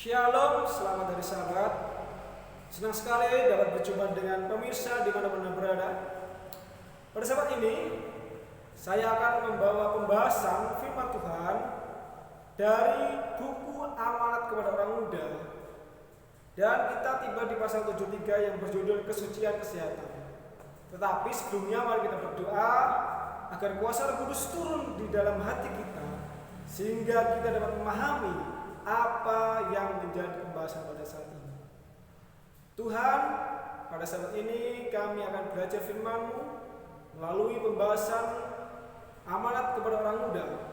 Shalom, selamat hari Sabat. Senang sekali dapat berjumpa dengan pemirsa dimanapun berada. Pada saat ini, saya akan membawa pembahasan firman Tuhan dari buku Amanat kepada Orang Muda. Dan kita tiba di pasal 73 yang berjudul Kesucian Kesehatan. Tetapi sebelumnya mari kita berdoa agar kuasa Roh Kudus turun di dalam hati kita, sehingga kita dapat memahami apa yang menjadi pembahasan pada saat ini. Tuhan, pada saat ini kami akan belajar firman-Mu melalui pembahasan amanat kepada orang muda.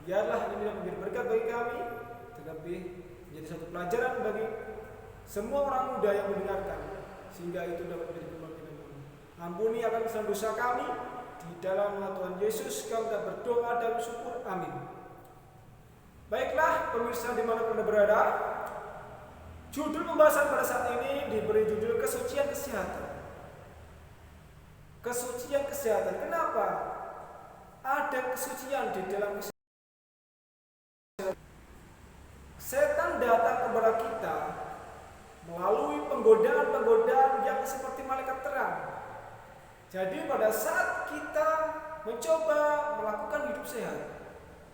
Biarlah ini menjadi berkat bagi kami, terlebih menjadi satu pelajaran bagi semua orang muda yang mendengarkan, sehingga itu dapat menjadi pembangkitan kami. Ampuni akan kesalahan dosa kami, di dalam nama Tuhan Yesus kami berdoa dan bersyukur. Amin. Baiklah pemirsa dimanapun Anda berada, judul pembahasan pada saat ini diberi judul Kesucian Kesehatan. Kesucian kesehatan. Kenapa ada kesucian di dalam kesehatan? Setan datang kepada kita melalui penggodaan-penggodaan yang seperti malaikat terang. Jadi pada saat kita mencoba melakukan hidup sehat,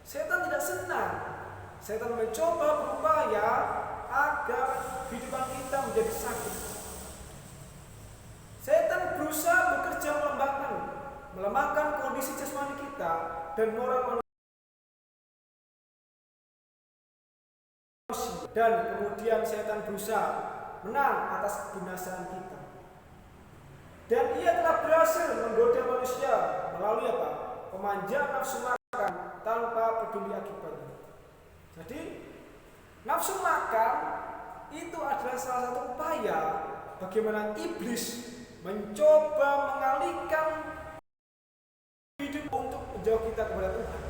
setan tidak senang. Setan mencoba berupaya agar kehidupan kita menjadi sakit. Setan berusaha bekerja melemahkan kondisi jasmani kita dan moral manusia. Dan kemudian setan berusaha menang atas kebinasaan kita. Dan ia telah berhasil menggoda manusia melalui apa? Pemanjaan nafsu makan tanpa peduli akibatnya. Jadi nafsu makan itu adalah salah satu upaya bagaimana iblis mencoba mengalihkan hidup untuk menjauh kita kepada Tuhan.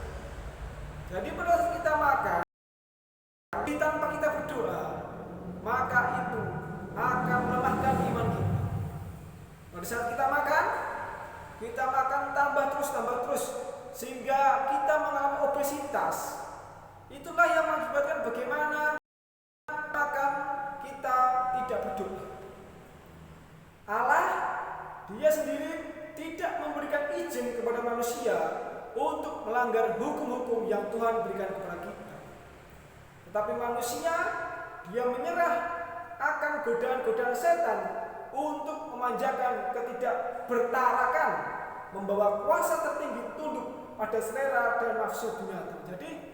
Jadi pada saat kita makan, tanpa kita berdoa, maka itu akan melemahkan iman kita. Pada saat kita makan tambah terus, sehingga kita mengalami obesitas. Itulah yang mengakibatkan bagaimana makan kita tidak berdoa. Allah, Dia sendiri tidak memberikan izin kepada manusia untuk melanggar hukum-hukum yang Tuhan berikan kepada kita. Tetapi manusia, dia menyerah akan godaan-godaan setan untuk memanjakan ketidakbertarakan, membawa kuasa tertinggi tunduk pada selera dan nafsu binatang. Jadi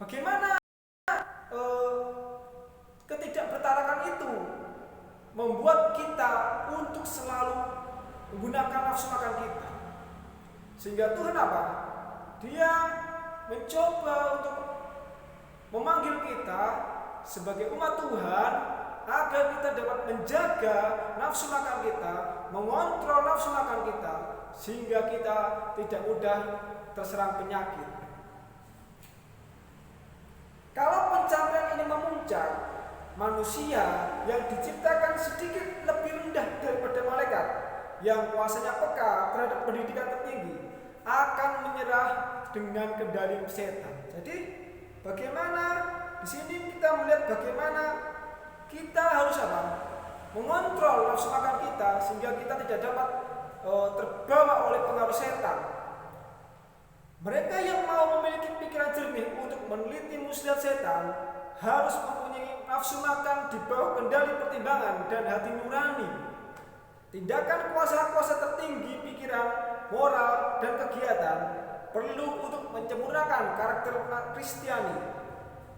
bagaimana ketidakbertarakan itu membuat kita untuk selalu menggunakan nafsu makan kita. Sehingga Tuhan apa? Dia mencoba untuk memanggil kita sebagai umat Tuhan agar kita dapat menjaga nafsu makan kita, mengontrol nafsu makan kita, sehingga kita tidak mudah terserang penyakit. Kalau pencapaian ini memuncak, manusia yang diciptakan sedikit lebih rendah daripada malaikat yang kuasanya peka terhadap pendidikan tertinggi akan menyerah dengan kendali setan. Jadi bagaimana di sini kita melihat bagaimana kita harus apa? Mengontrol nafsu makan kita sehingga kita tidak dapat terbawa oleh pengaruh setan. Mereka yang mau memiliki pikiran jernih untuk meneliti muslihat setan harus mempunyai nafsu makan di bawah kendali pertimbangan dan hati nurani. Tindakan kuasa-kuasa tertinggi pikiran, moral, dan kegiatan perlu untuk menyempurnakan karakter Kristiani.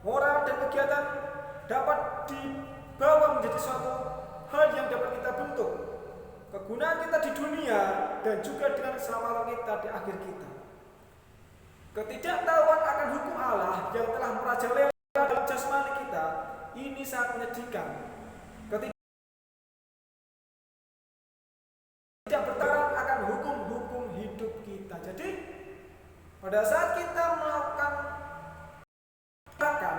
Moral dan kegiatan dapat dibawa menjadi suatu hal yang dapat kita bentuk kegunaan kita di dunia dan juga dengan keselamatan kita di akhir kita. Ketidaktahuan akan hukum Allah yang telah merajalela dalam jasmani kita ini sangat menyedihkan. Ketidakbertaran akan hukum-hukum hidup kita. Jadi pada saat kita melakukan tindakan,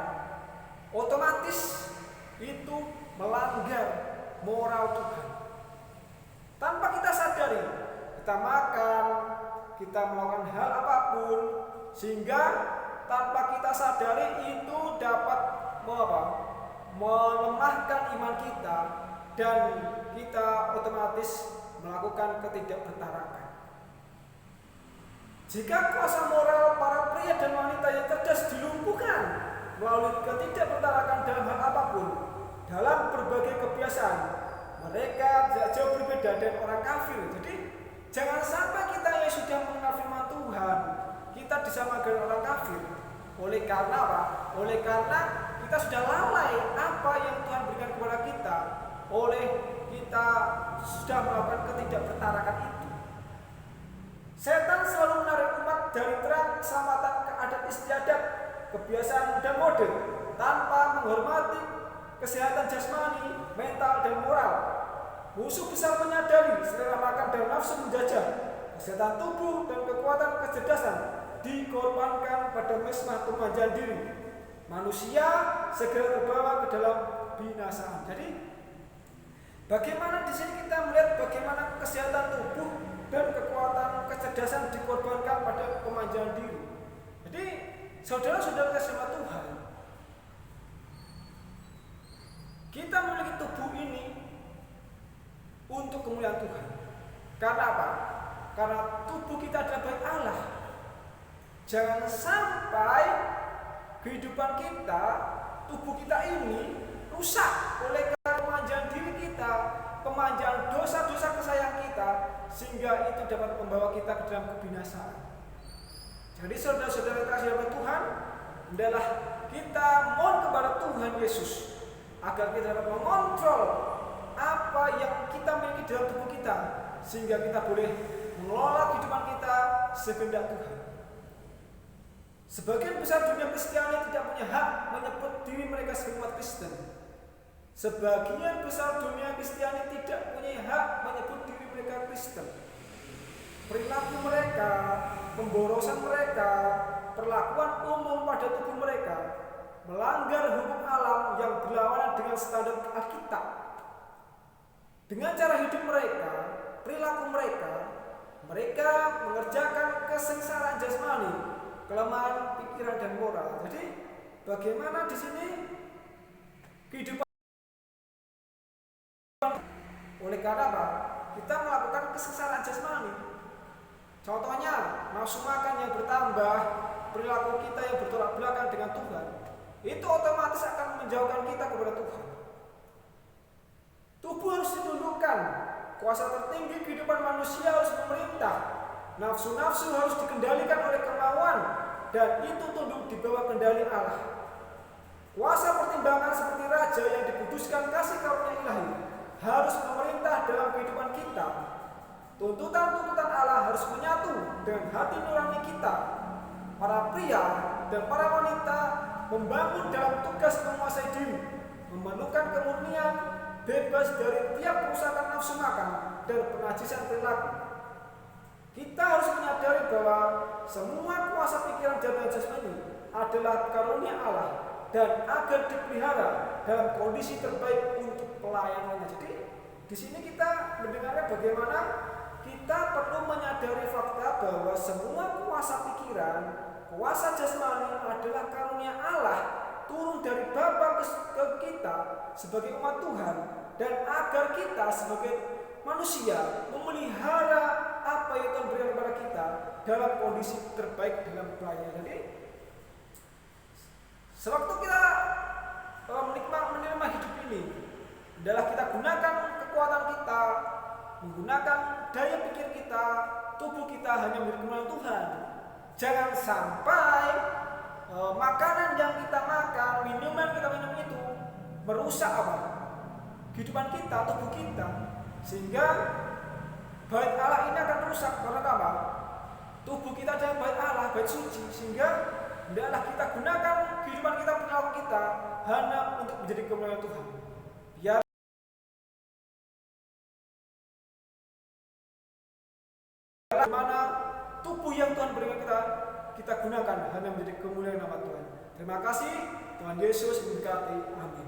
otomatis itu melanggar moral Tuhan. Tanpa kita sadari, kita makan, kita melakukan hal apapun, sehingga tanpa kita sadari itu dapat melemahkan iman kita dan kita otomatis melakukan ketidakbertarakan. Jika kuasa moral para pria dan wanita yang cerdas dilumpuhkan melalui ketidakbertarakan dalam hal apapun, dalam berbagai kebiasaan, mereka tidak jauh berbeda dari orang kafir. Jadi jangan sampai kita yang sudah mengenal firman Tuhan, kita disamakan dengan orang kafir. Oleh karena apa? Oleh karena kita sudah lalai apa yang Tuhan berikan kepada kita. Oleh kita sudah melakukan ketidakbertarakan itu. Setan selalu menarik umat dari terang keselamatan ke adat istiadat, kebiasaan dan mode, tanpa menghormati kesehatan jasmani, mental dan moral. Musuh besar menyadari selera makan dan nafsu menjajah, kesehatan tubuh dan kekuatan kecerdasan dikorbankan pada mesmah pemanjaan diri. Manusia segera terbawa ke dalam binasaan. Jadi bagaimana di sini kita melihat bagaimana kesehatan tubuh dan kekuatan kecerdasan dikorbankan pada pemanjaan diri. Jadi saudara-saudara kasih Tuhan, kita memiliki tubuh ini untuk kemuliaan Tuhan. Karena apa? Karena tubuh kita adalah bait Allah. Jangan sampai kehidupan kita, tubuh kita ini rusak oleh pemanjaan diri kita, pemanjaan dosa-dosa kesayang kita, sehingga itu dapat membawa kita ke dalam kebinasaan. Jadi saudara-saudara kasih Tuhan, adalah kita mohon kepada Tuhan Yesus agar kita dapat mengontrol apa yang kita miliki dalam tubuh kita, sehingga kita boleh mengelola kehidupan kita sekehendak Tuhan. Sebagian besar dunia Kristiani tidak punya hak menyebut diri mereka sebagai umat Kristen. Sebagian besar dunia Kristiani tidak punya hak menyebut diri mereka Kristen. Perilaku mereka, pemborosan mereka, perlakuan umum pada tubuh mereka melanggar hukum alam yang berlawanan dengan standar Alkitab. Dengan cara hidup mereka, perilaku mereka, mereka mengerjakan kesengsaraan jasmani, kelemahan pikiran dan moral. Jadi bagaimana di sini kehidupan? Oleh karena apa? Kita melakukan kesengsaraan jasmani. Contohnya nafsu makan yang bertambah, perilaku kita yang bertolak belakang dengan Tuhan, itu otomatis akan menjauhkan kita kepada Tuhan. Tubuh harus ditundukkan, kuasa tertinggi kehidupan manusia harus memerintah, nafsu-nafsu harus dikendalikan oleh kemauan, dan itu tunduk di bawah kendali Allah. Kuasa pertimbangan seperti raja yang dikuduskan kasih karunia ilahi harus memerintah dalam kehidupan kita. Tuntutan-tuntutan Allah harus menyatu dengan hati nurani kita. Para pria dan para wanita membangun dalam tugas menguasai diri, memerlukan kemurnian, bebas dari tiap kerusakan nafsu makan dan penajisan perilaku. Kita harus menyadari bahwa semua kuasa pikiran dan jasmani adalah karunia Allah dan agar dipelihara dalam kondisi terbaik untuk pelayanannya. Jadi di sini kita mendengarnya bagaimana kita perlu menyadari fakta bahwa semua kuasa pikiran, kuasa jasmani adalah karunia Allah turun dari Bapa ke kita sebagai umat Tuhan, dan agar kita sebagai manusia memelihara apa yang Tuhan berikan kepada kita dalam kondisi terbaik dalam pelayanan. Jadi sewaktu kita menerima hidup ini adalah kita gunakan kekuatan kita, menggunakan daya pikir kita, tubuh kita hanya milik kemuliaan Tuhan. Jangan sampai makanan yang kita makan, minuman kita minum itu merusak apa? Kehidupan kita, tubuh kita, sehingga bait Allah ini akan rusak. Karena apa? Tubuh kita adalah bait Allah, bait suci, sehingga hendaklah kita gunakan kehidupan kita, perilaku kita hanya untuk menjadi kemuliaan Tuhan. Biar bagaimana tubuh yang Tuhan berikan kita gunakan hanya menjadi kemuliaan nama Tuhan. Terima kasih, Tuhan Yesus memberkati. Amin.